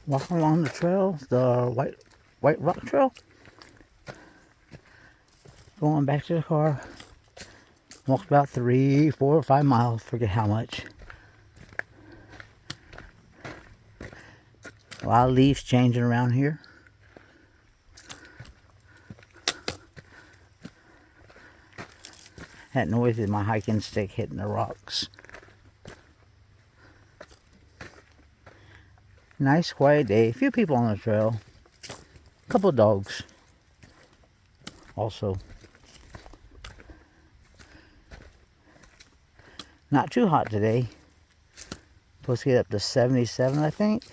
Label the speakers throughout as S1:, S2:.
S1: Walking along the trail, the White Rock Trail. Going back to the car. Walked about 3, 4, or 5 miles, forget how much. A lot of leaves changing around here. That noise is my hiking stick hitting the rocks. Nice quiet day. A few people on the trail. A couple of dogs. Also. Not too hot today. Supposed to get up to 77, I think.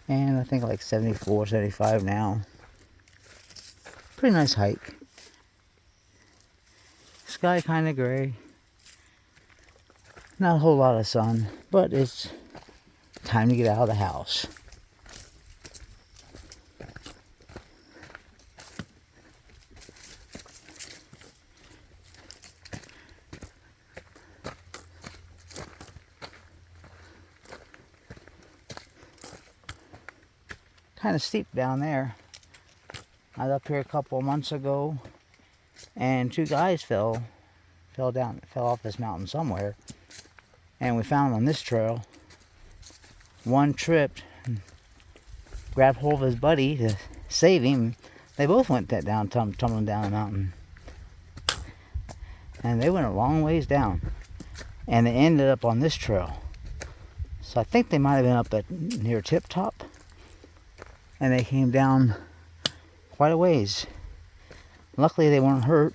S1: And I think like 74, 75 now. Pretty nice hike. Sky kind of gray. Not a whole lot of sun, but it's time to get out of the house. Kind of steep down there. I was up here a couple of months ago, and 2 guys fell off this mountain somewhere, and we found them on this trail. One tripped, grabbed hold of his buddy to save him. They both went down, tumbling down the mountain, and they went a long ways down, and they ended up on this trail. So I think they might have been up at near Tip Top, and they came down quite a ways. Luckily they weren't hurt.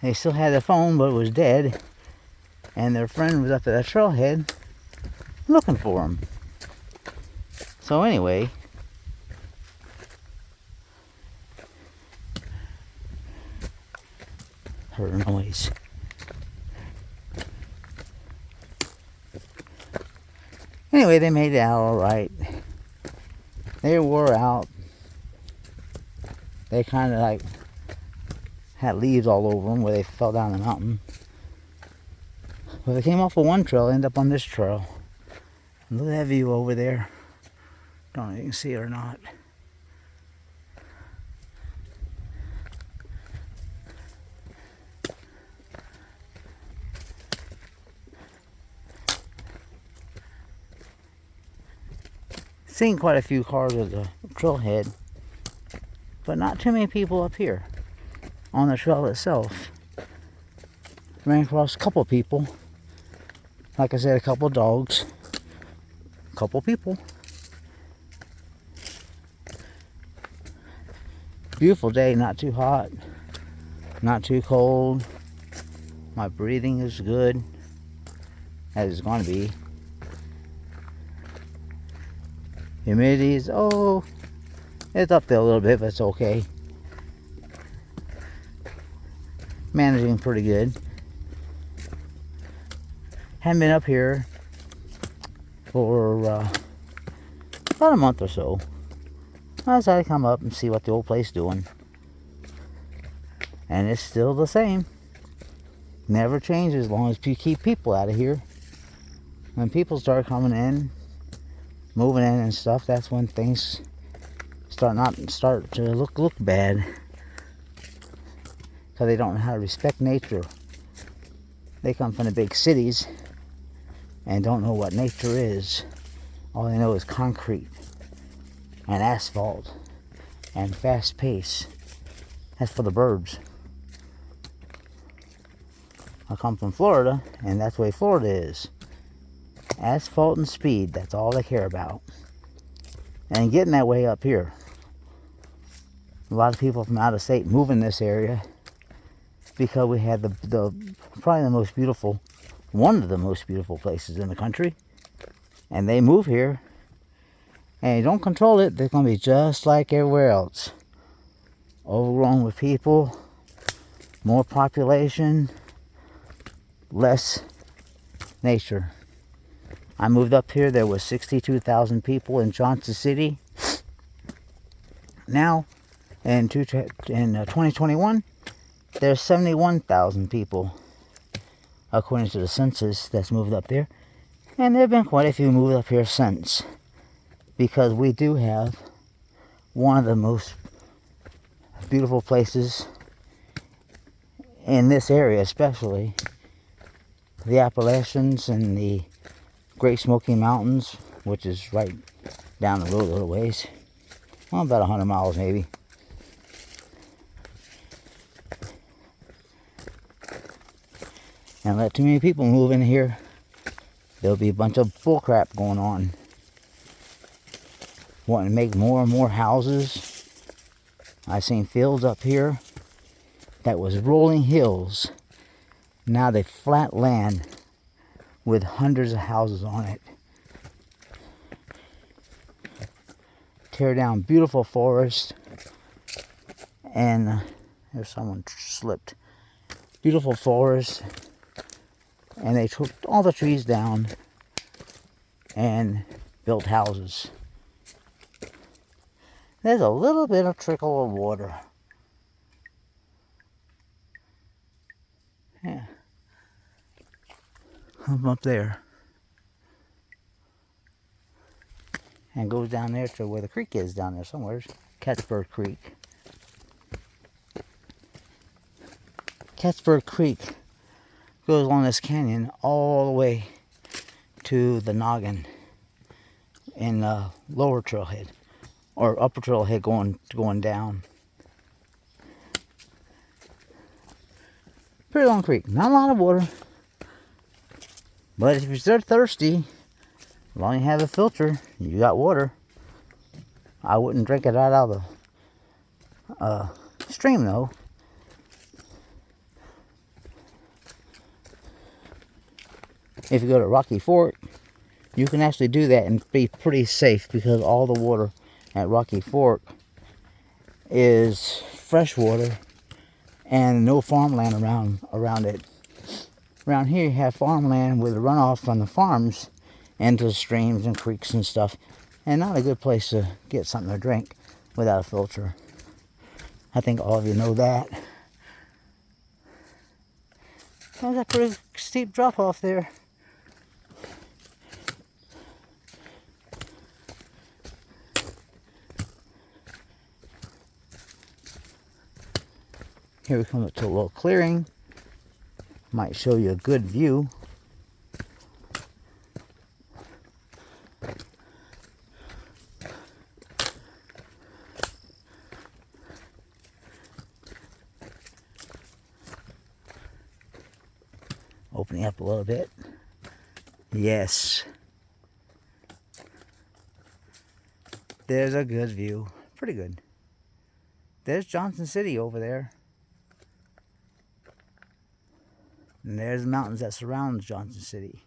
S1: They still had the phone, but it was dead, and their friend was up at the trailhead looking for them. So anyway, heard a noise. Anyway, they made it out all right. They wore out. They kind of like had leaves all over them where they fell down the mountain. But they came off of one trail, ended up on this trail. Look at that view over there. Don't know if you can see it or not. Seen quite a few cars at the trailhead, but not too many people up here on the trail itself. Ran across a couple people. Like I said, a couple dogs. A couple people. Beautiful day, not too hot, not too cold. My breathing is good, as it's going to be. Humidity is, it's up there a little bit, but it's okay. Managing pretty good. Haven't been up here for about a month or so. I decided to come up and see what the old place is doing. And it's still the same. Never changes as long as you keep people out of here. When people start coming in, moving in and stuff, that's when things start to look bad. Because they don't know how to respect nature. They come from the big cities and don't know what nature is. All they know is concrete and asphalt and fast pace. That's for the birds. I come from Florida, and that's the way Florida is. Asphalt and speed, that's all they care about. And getting that way up here. A lot of people from out of state move in this area because we had probably the most beautiful, one of the most beautiful places in the country. And they move here, and you don't control it, they're going to be just like everywhere else. Overgrown with people, more population, less nature. I moved up here, there was 62,000 people in Johnson City. Now, in 2021, there's 71,000 people, according to the census, that's moved up there. And there have been quite a few moved up here since. because we do have one of the most beautiful places in this area, especially the Appalachians and the Great Smoky Mountains, which is right down the road a little ways. Well, about 100 miles maybe. And let too many people move in here, there'll be a bunch of bullcrap going on. Wanting to make more and more houses. I've seen fields up here that was rolling hills. Now they flat land with hundreds of houses on it. Tear down beautiful forest. And there's someone slipped. Beautiful forest. And they took all the trees down and built houses. There's a little bit of trickle of water. Yeah. Up there. And goes down there to where the creek is down there somewhere. Cattsburg Creek. Cattsburg Creek goes along this canyon all the way to the Noggin in Lower Trailhead. Or Upper Trailhead going down. Pretty long creek. Not a lot of water. But if you're thirsty, as long as you have a filter, you got water. I wouldn't drink it right out of the stream though. If you go to Rocky Fork, you can actually do that and be pretty safe because all the water at Rocky Fork is fresh water and no farmland around it. Around here you have farmland with runoff from the farms into the streams and creeks and stuff, and not a good place to get something to drink without a filter. I think all of you know that. There's a pretty steep drop off there. Here we come up to a little clearing. Might show you a good view. Opening up a little bit. Yes. There's a good view. Pretty good. There's Johnson City over there. And there's the mountains that surround Johnson City.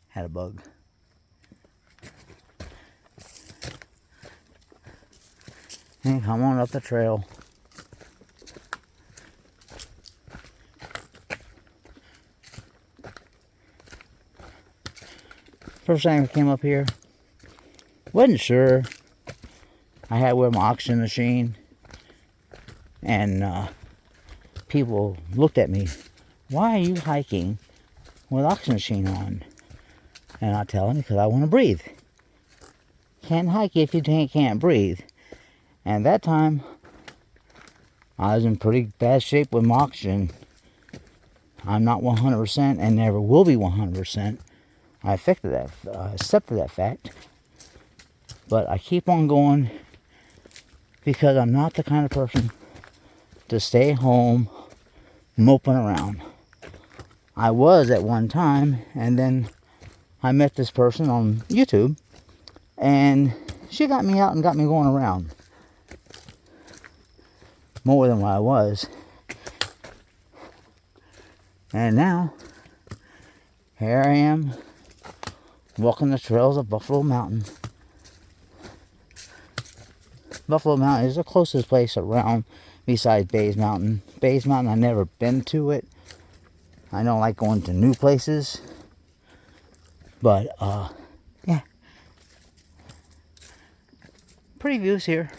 S1: Had a bug. And come on up the trail. First time I came up here, wasn't sure. I had with my oxygen machine, and people looked at me, why are you hiking with oxygen machine on? And I tell them, because I want to breathe. Can't hike if you can't breathe. And that time, I was in pretty bad shape with my oxygen. I'm not 100% and never will be 100%. I accepted that fact. But I keep on going because I'm not the kind of person to stay home moping around. I was at one time, and then I met this person on YouTube, and she got me out and got me going around more than what I was. And now, here I am, walking the trails of Buffalo Mountain. Buffalo Mountain is the closest place around besides Bays Mountain. Bays Mountain, I've never been to it. I don't like going to new places. But, yeah. Pretty views here.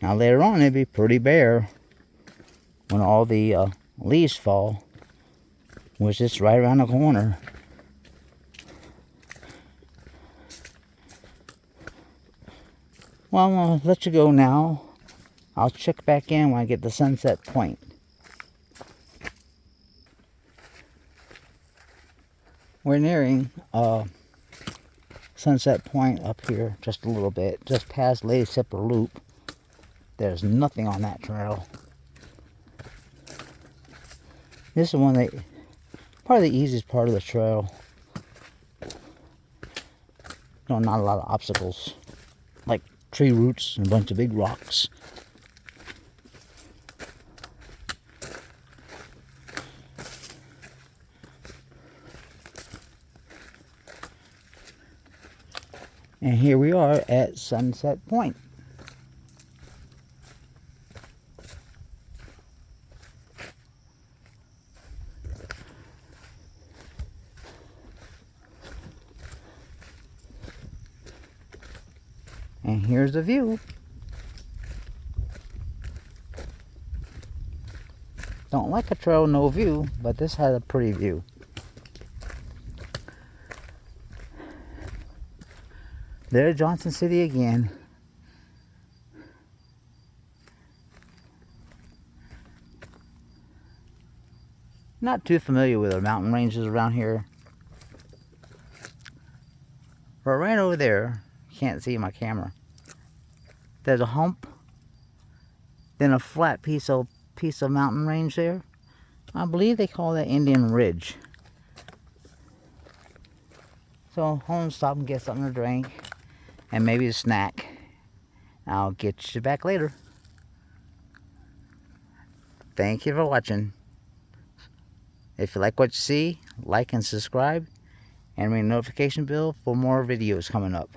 S1: Now later on it'd be pretty bare when all the leaves fall, which is right around the corner. Well, I'm going to let you go now. I'll check back in when I get to Sunset Point. We're nearing Sunset Point up here just a little bit, just past Lady Zipper Loop. There's nothing on that trail. This is probably the easiest part of the trail. No, not a lot of obstacles, like tree roots and a bunch of big rocks. And here we are at Sunset Point. And here's the view. Don't like a trail no view, but this has a pretty view. There's Johnson City again. Not too familiar with the mountain ranges around here. But right over there, can't see my camera, there's a hump, then a flat piece of mountain range there. I believe they call that Indian Ridge. So home, stop and get something to drink and maybe a snack. I'll get you back later. Thank you for watching. If you like what you see, like and subscribe, and ring the notification bell for more videos coming up.